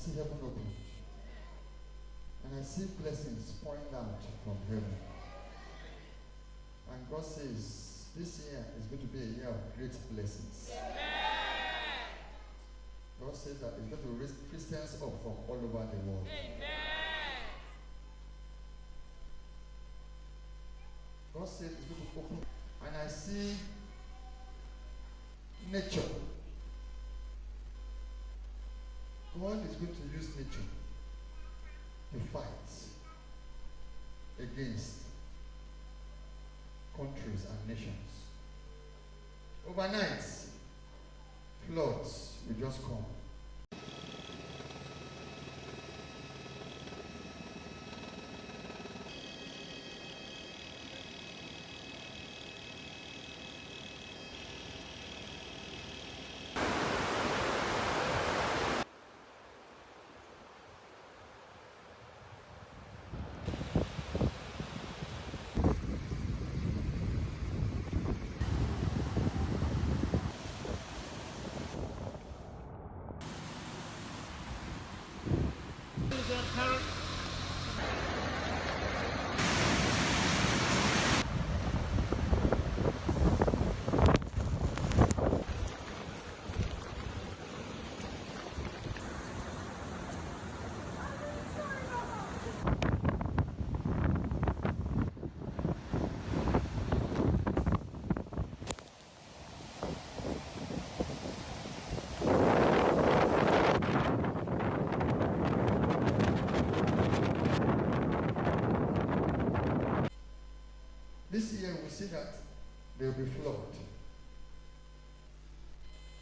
see heaven open. And I see blessings pouring out from heaven. And God says, this year is going to be a year of great blessings. Amen. God says that it's going to raise Christians up from all over the world. Amen. God says it's going to open. And I see nature. God is going to use nature to fight against countries and nations. Overnight, floods will just come. This year we see that there will be flood.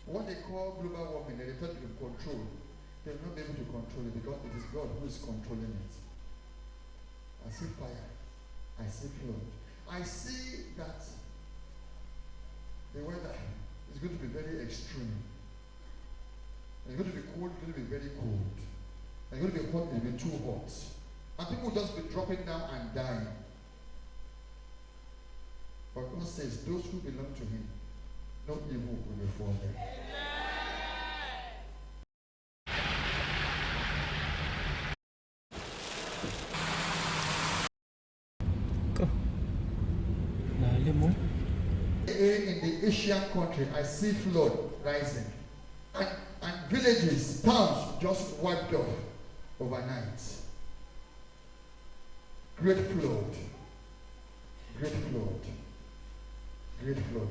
What they call global warming, they thought they will control. They will not be able to control it because it is God who is controlling it. I see fire. I see flood. I see that the weather is going to be very extreme. It's going to be cold, it's going to be very cold. It's going to be hot, it will be too hot. And people will just be dropping down and dying. But God says, those who belong to Him, no evil will befall them. In the Asian country, I see flood rising. And villages, towns just wiped off overnight. Great flood. Great flood. Great flood.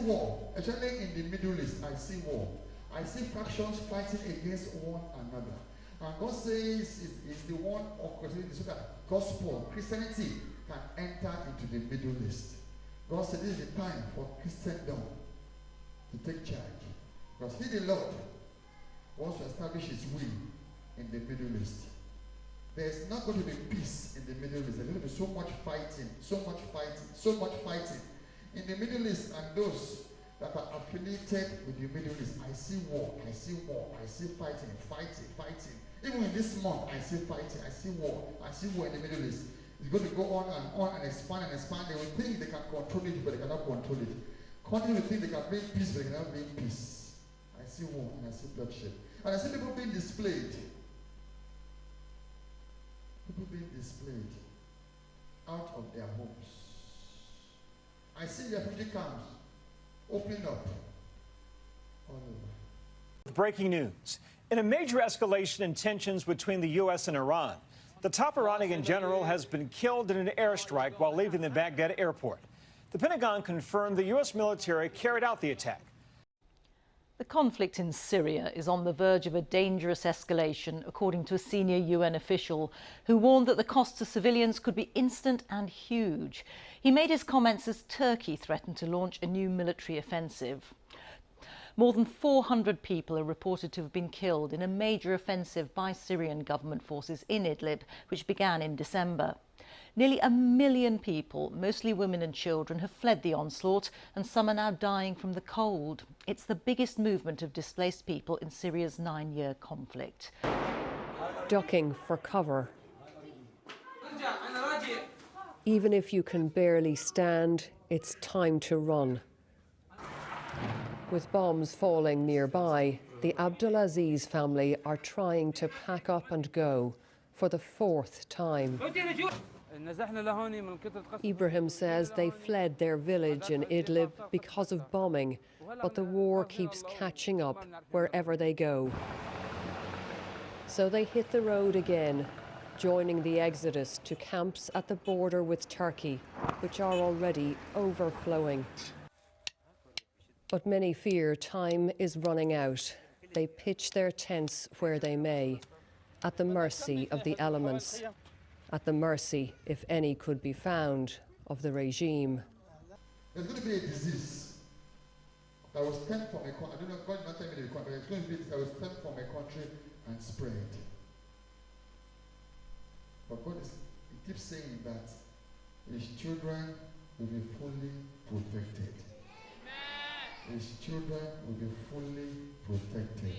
War, especially in the Middle East, I see war. I see factions fighting against one another. And God says it's the one orchestrating so that gospel, Christianity can enter into the Middle East. God said this is the time for Christendom to take charge. Because He, the Lord, wants to establish His will in the Middle East. There's not going to be peace in the Middle East. There's going to be so much fighting, so much fighting, so much fighting. In the Middle East and those that are affiliated with the Middle East, I see war, I see war, I see fighting. Even in this month, I see fighting, I see war in the Middle East. It's going to go on and expand. They will think they can control it, but they cannot control it. Countries will think they can bring peace, but they cannot bring peace. I see war and I see bloodshed. And I see people being displayed. People being displayed out of their homes. I see refugee camps opening up all over. Breaking news. In a major escalation in tensions between the U.S. and Iran, the top Iranian general has been killed in an airstrike while leaving the Baghdad airport. The Pentagon confirmed the U.S. military carried out the attack. The conflict in Syria is on the verge of a dangerous escalation, according to a senior UN official who warned that the cost to civilians could be instant and huge. He made his comments as Turkey threatened to launch a new military offensive. More than 400 people are reported to have been killed in a major offensive by Syrian government forces in Idlib, which began in December. Nearly 1 million people, mostly women and children, have fled the onslaught, and some are now dying from the cold. It's the biggest movement of displaced people in Syria's 9-year conflict. Ducking for cover. Even if you can barely stand, it's time to run. With bombs falling nearby, the Abdulaziz family are trying to pack up and go for the 4th time. Ibrahim says they fled their village in Idlib because of bombing, but the war keeps catching up wherever they go. So they hit the road again, joining the exodus to camps at the border with Turkey, which are already overflowing. But many fear time is running out. They pitch their tents where they may, at the mercy of the elements, at the mercy, if any could be found, of the regime. There's going to be a disease that was stemmed from a country. I don't know, God not tell me the country, but it's going to be that was stemmed from a country and spread. But God he keeps saying that his children will be fully protected. His children will be fully protected.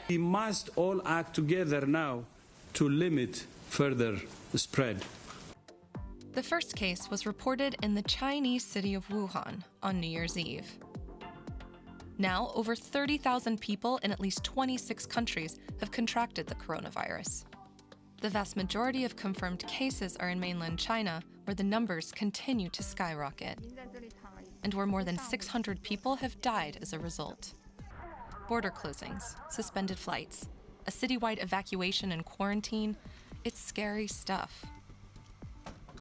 We must all act together now to limit further spread. The first case was reported in the Chinese city of Wuhan on New Year's Eve. Now, over 30,000 people in at least 26 countries have contracted the coronavirus. The vast majority of confirmed cases are in mainland China, where the numbers continue to skyrocket, and where more than 600 people have died as a result. Border closings, suspended flights, a citywide evacuation and quarantine, it's scary stuff.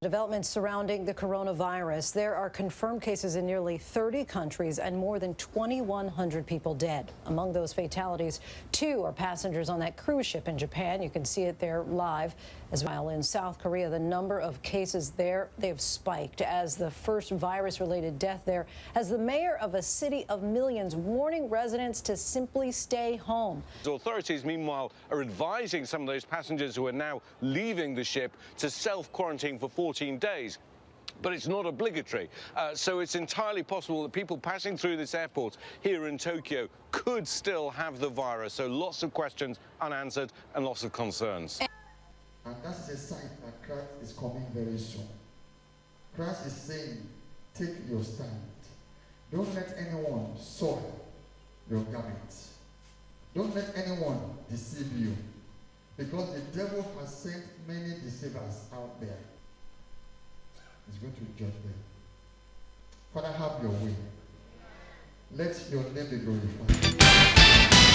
Developments surrounding the coronavirus. There are confirmed cases in nearly 30 countries and more than 2,100 people dead. Among those fatalities, 2 are passengers on that cruise ship in Japan. You can see it there live. As well in South Korea, the number of cases there, they've spiked as the first virus-related death there, as the mayor of a city of millions warning residents to simply stay home. Authorities, meanwhile, are advising some of those passengers who are now leaving the ship to self-quarantine for 14 days. But it's not obligatory, so it's entirely possible that people passing through this airport here in Tokyo could still have the virus. So lots of questions unanswered and lots of concerns. And that's a sign that Christ is coming very soon. Christ is saying, take your stand. Don't let anyone soil your garments. Don't let anyone deceive you. Because the devil has sent many deceivers out there. He's going to judge them. Father, have your way. Let your name be glorified.